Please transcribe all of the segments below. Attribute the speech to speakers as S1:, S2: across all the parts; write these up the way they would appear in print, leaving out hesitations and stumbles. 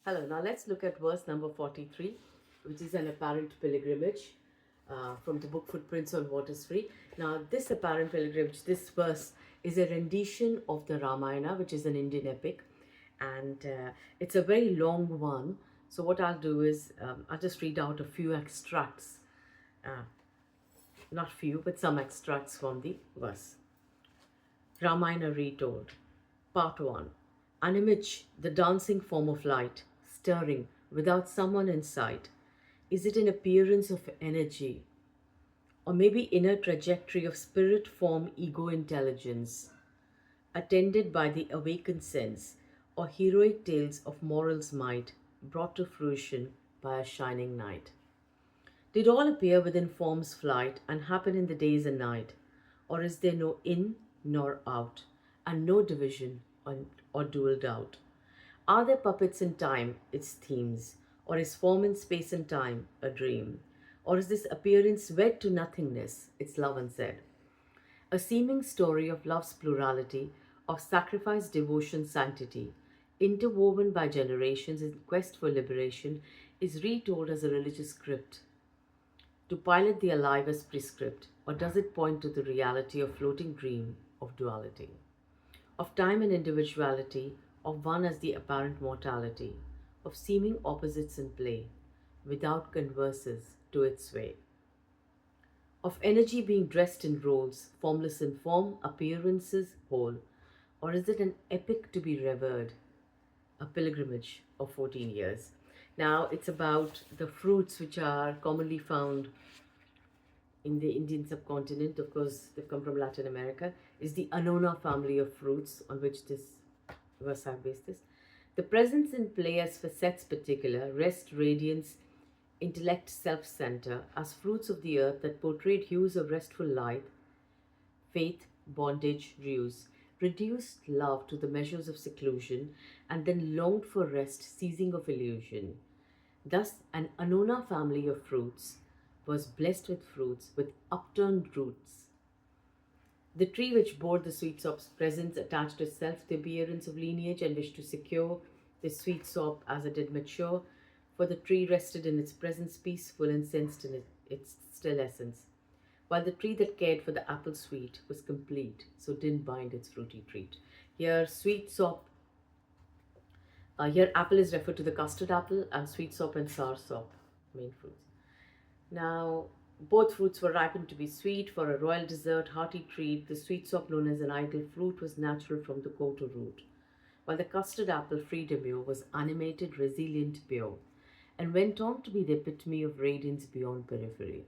S1: Hello, now let's look at verse number 43, which is an apparent pilgrimage from the book Footprints on Waters Free. Now, this apparent pilgrimage, this verse is a rendition of the Ramayana, which is an Indian epic, and it's a very long one. So, what I'll do is I'll just read out a few extracts, uh, not few, but some extracts from the verse. Ramayana Retold, Part 1. An image, the dancing form of light, stirring without someone in sight. Is it an appearance of energy, or maybe inner trajectory of spirit form ego intelligence, attended by the awakened sense, or heroic tales of moral's might brought to fruition by a shining night? Did all appear within form's flight and happen in the days and night? Or is there no in nor out, and no division or dual doubt? Are there puppets in time, its themes, or is form in space and time a dream? Or is this appearance wed to nothingness, its love unsaid? A seeming story of love's plurality, of sacrifice, devotion, sanctity, interwoven by generations in quest for liberation, is retold as a religious script to pilot the alive as prescript, or does it point to the reality of floating dream of duality, of time and individuality, of one as the apparent mortality, of seeming opposites in play, without converses to its way, of energy being dressed in roles, formless in form, appearances whole, or is it an epic to be revered, a pilgrimage of 14 years? Now, it's about the fruits which are commonly found in the Indian subcontinent. Of course, they've come from Latin America, is the Annona family of fruits on which this verse have based this. The presence in play as facets particular, rest, radiance, intellect, self-center, as fruits of the earth that portrayed hues of restful light, faith, bondage, ruse, reduced love to the measures of seclusion, and then longed for rest, ceasing of illusion. Thus, an Annona family of fruits was blessed with fruits with upturned roots. The tree which bore the sweet sop's presence attached itself to the appearance of lineage and wished to secure the sweet sop as it did mature, for the tree rested in its presence peaceful and sensed in its still essence, while the tree that cared for the apple sweet was complete, so didn't bind its fruity treat. Here, sweet sop here, apple is referred to the custard apple and sweet sop and sour sop, main fruits. Now, both fruits were ripened to be sweet for a royal dessert, hearty treat. The sweet sop, known as an idle fruit, was natural from the core to root, while the custard apple, free demure, was animated, resilient, pure, and went on to be the epitome of radiance beyond periphery.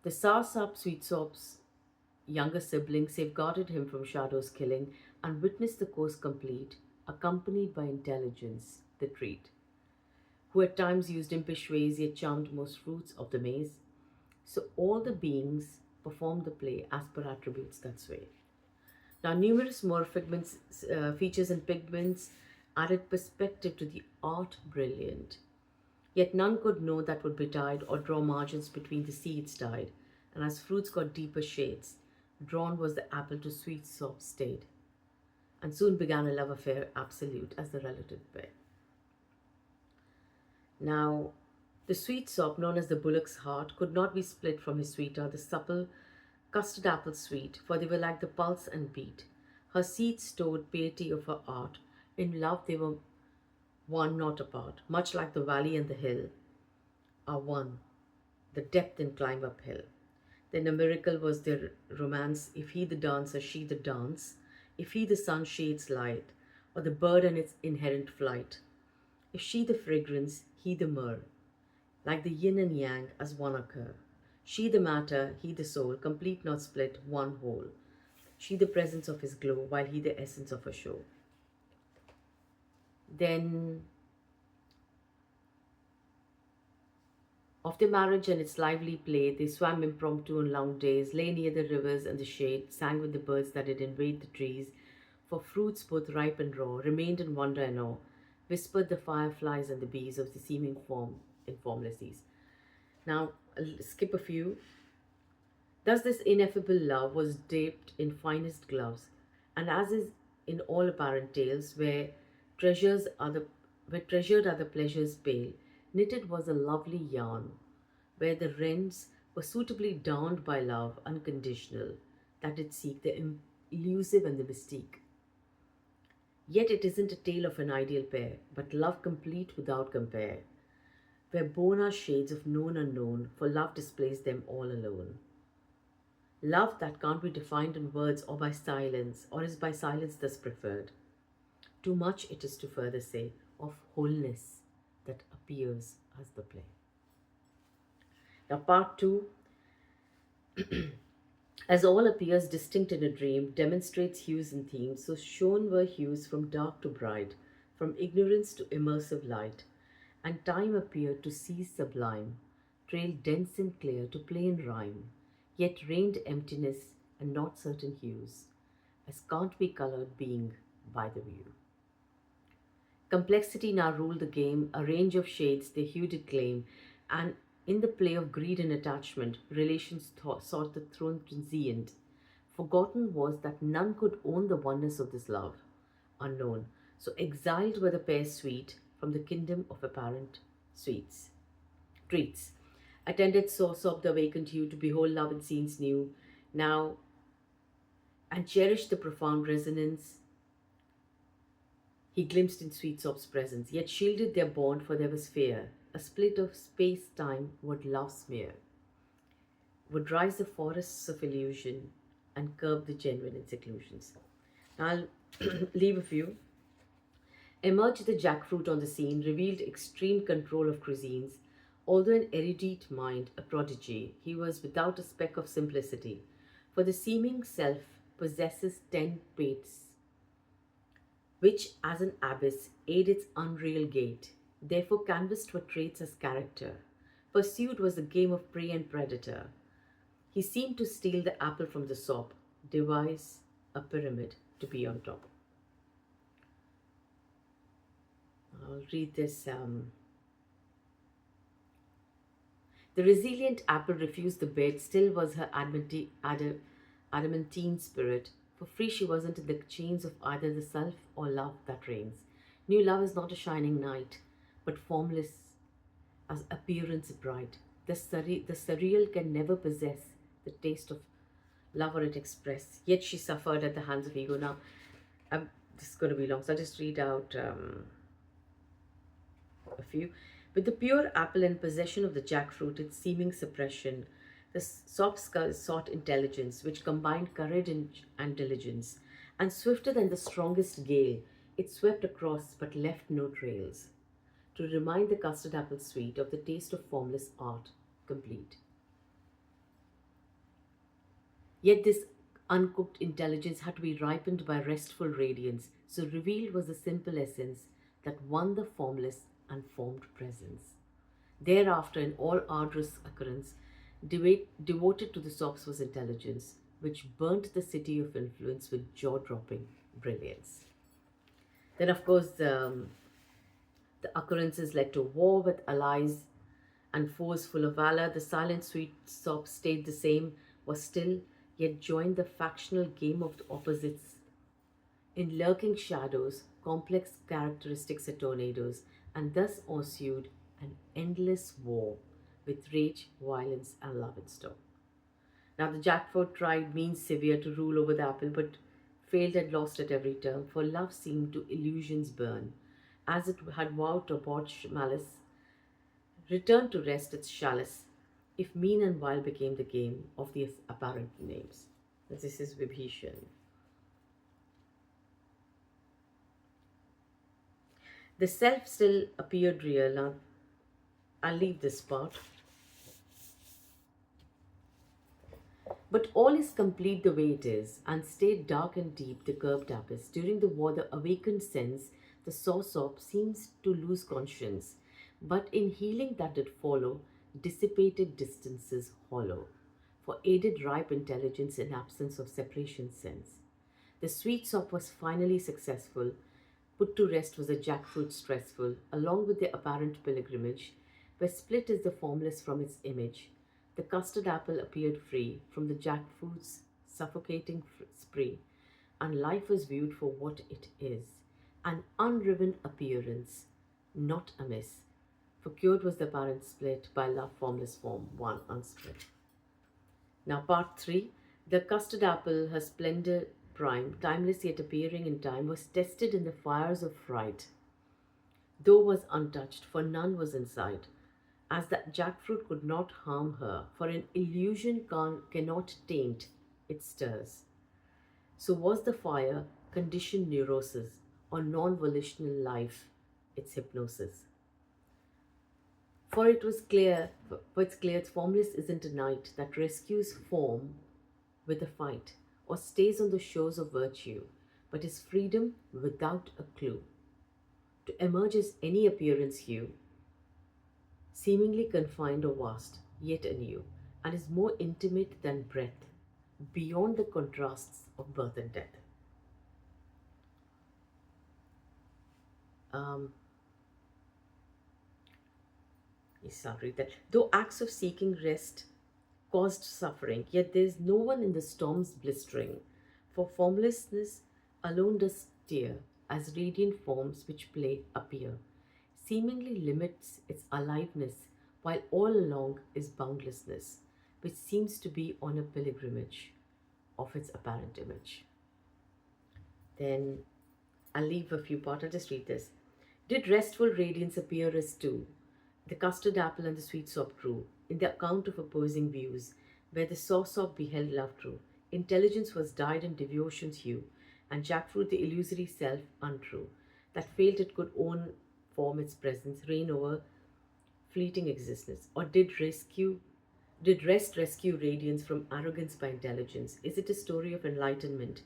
S1: The sour sop, sweet sop's younger sibling, safeguarded him from shadows killing and witnessed the course complete, accompanied by intelligence, the treat, who at times used impish ways yet charmed most fruits of the maze. So all the beings performed the play as per attributes that sway. Now, numerous more figments, features and pigments added perspective to the art brilliant. Yet none could know that would betide or draw margins between the seeds dyed, and as fruits got deeper shades, drawn was the apple to sweet soft stayed, and soon began a love affair absolute as the relative pair. Now, the sweet sop, known as the bullock's heart, could not be split from his sweetheart, the supple custard apple sweet, for they were like the pulse and beat. Her seeds stored piety of her art. In love they were one not apart, much like the valley and the hill are one, the depth and climb uphill. Then a miracle was their romance, if he the dancer, she the dance, if he the sun shades light, or the bird and its inherent flight, if she the fragrance, he the myrrh, like the yin and yang as one occur. She the matter, he the soul, complete not split, one whole. She the presence of his glow, while he the essence of her show. Then, of their marriage and its lively play, they swam impromptu on long days, lay near the rivers and the shade, sang with the birds that did invade the trees, for fruits both ripe and raw remained in wonder and awe, whispered the fireflies and the bees of the seeming form in formless seas. Now, I'll skip a few. Thus, this ineffable love was draped in finest gloves, and as is in all apparent tales, where treasures are the where treasured are the pleasures pale, knitted was a lovely yarn, where the rents were suitably downed by love, unconditional, that it seek the elusive and the mystique. Yet it isn't a tale of an ideal pair, but love complete without compare, where born are shades of known unknown, for love displays them all alone. Love that can't be defined in words or by silence, or is by silence thus preferred. Too much it is to further say of wholeness that appears as the play. Now, part two, as all appears distinct in a dream, demonstrates hues and themes, so shown were hues from dark to bright, from ignorance to immersive light, and time appeared to cease sublime, trail dense and clear to plain rhyme, yet reigned emptiness and not certain hues, as can't be colored being by the view. Complexity now ruled the game, a range of shades they hue did claim, and in the play of greed and attachment, relations sought the throne transient. Forgotten was that none could own the oneness of this love, unknown. So exiled were the pair sweet from the kingdom of apparent sweets. Treats. Attended source of the vacant hue to behold love in scenes new, now and cherished the profound resonance he glimpsed in sweet sob's presence, yet shielded their bond, for there was fear. A split of space time would love smear, would rise the forests of illusion, and curb the genuine in seclusions. Now I'll leave a few. Emerged the jackfruit on the scene, revealed extreme control of cuisines. Although an erudite mind, a prodigy, he was without a speck of simplicity, for the seeming self possesses 10 pates which as an abyss aid its unreal gait, therefore canvassed for traits as character. Pursued was a game of prey and predator. He seemed to steal the apple from the sop, devise a pyramid to be on top. I'll read this. The resilient apple refused the bed, still was her adamantine spirit. For free she wasn't in the chains of either the self or love that reigns. New love is not a shining knight, but formless as appearance bright. The surreal can never possess the taste of love or it express. Yet she suffered at the hands of ego. Now, this is going to be long, so I'll just read out a few. With the pure apple in possession of the jackfruit, its seeming suppression, the soft skull sought intelligence, which combined courage and diligence. And swifter than the strongest gale, it swept across but left no trails, to remind the custard apple sweet of the taste of formless art complete. Yet this uncooked intelligence had to be ripened by restful radiance, so revealed was the simple essence that won the formless, unformed presence. Thereafter, in all arduous occurrence, devoted to the sops was intelligence, which burnt the city of influence with jaw-dropping brilliance. Then, of course, the occurrences led to war with allies and foes full of valor. The silent sweet sop stayed the same, was still, yet joined the factional game of the opposites. In lurking shadows, complex characteristics are tornadoes, and thus ensued an endless war with rage, violence, and love in store. Now the jackfruit tried means severe to rule over the apple, but failed and lost at every turn, for love seemed to illusions burn, as it had vowed to abhor malice, return to rest its chalice, if mean and vile became the game of the apparent names. This is Vibhishan. The self still appeared real. Now, I'll leave this part. But all is complete the way it is, and stayed dark and deep the curved abyss. During the war, the awakened sense, the sop seems to lose conscience, but in healing that did follow, dissipated distances hollow, for aided ripe intelligence in absence of separation sense. The sweet sop was finally successful. Put to rest was a jackfruit stressful, along with the apparent pilgrimage, where split is the formless from its image. The custard apple appeared free from the jackfruit's suffocating spree, and life was viewed for what it is, an unriven appearance, not amiss. For cured was the apparent split, by love formless form, one unsplit. Now, part 3. The custard apple, her splendor prime, timeless yet appearing in time, was tested in the fires of fright, though was untouched, for none was inside. As the jackfruit could not harm her, for an illusion cannot taint, it stirs. So was the fire conditioned neurosis, or non volitional life, its hypnosis. For it's clear, formless isn't a knight that rescues form with a fight, or stays on the shores of virtue, but is freedom without a clue, to emerge as any appearance hue, seemingly confined or vast, yet anew, and is more intimate than breath, beyond the contrasts of birth and death. Um, yes, I'll read that. Though acts of seeking rest caused suffering, yet there is no one in the storm's blistering, for formlessness alone does steer, as radiant forms which play appear, seemingly limits its aliveness, while all along is boundlessness, which seems to be on a pilgrimage of its apparent image. Then I'll leave a few parts, I'll just read this. Did restful radiance appear as two? The custard apple and the sweet sop grew, in the account of opposing views, where the saw sop beheld love true. Intelligence was dyed in devotion's hue, and jackfruit the illusory self untrue, that failed it could own form its presence, reign over fleeting existence. Or did rest rescue radiance from arrogance by intelligence? Is it a story of enlightenment,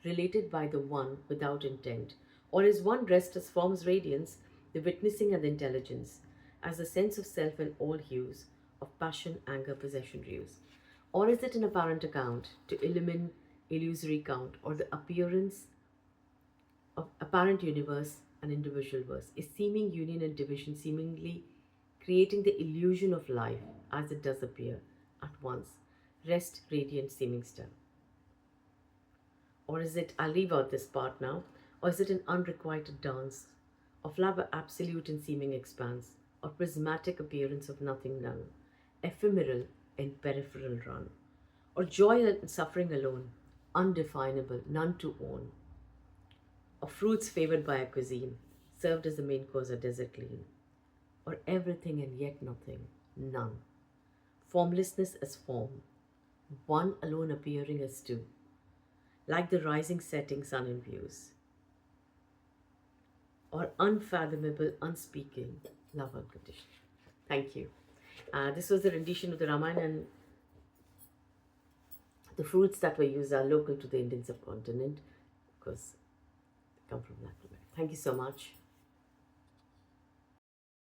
S1: related by the one without intent? Or is one rest as forms radiance, the witnessing and the intelligence, as the sense of self in all hues, of passion, anger, possession hues? Or is it an apparent account, to illumine illusory count, or the appearance of apparent universe and individual verse, is seeming union and division, seemingly creating the illusion of life as it does appear at once, rest, radiant, seeming star? Or is it, I'll leave out this part now, or is it an unrequited dance of love absolute in seeming expanse, or prismatic appearance of nothing none, ephemeral in peripheral run, or joy and suffering alone, undefinable, none to own, or fruits favored by a cuisine, served as the main course or dessert clean, or everything and yet nothing, none, formlessness as form, one alone appearing as two, like the rising setting sun in views, or unfathomable, unspeaking love unconditional. Thank you. This was the rendition of the Ramayana, and the fruits that were used are local to the Indian subcontinent because they come from Latin America. Thank you so much.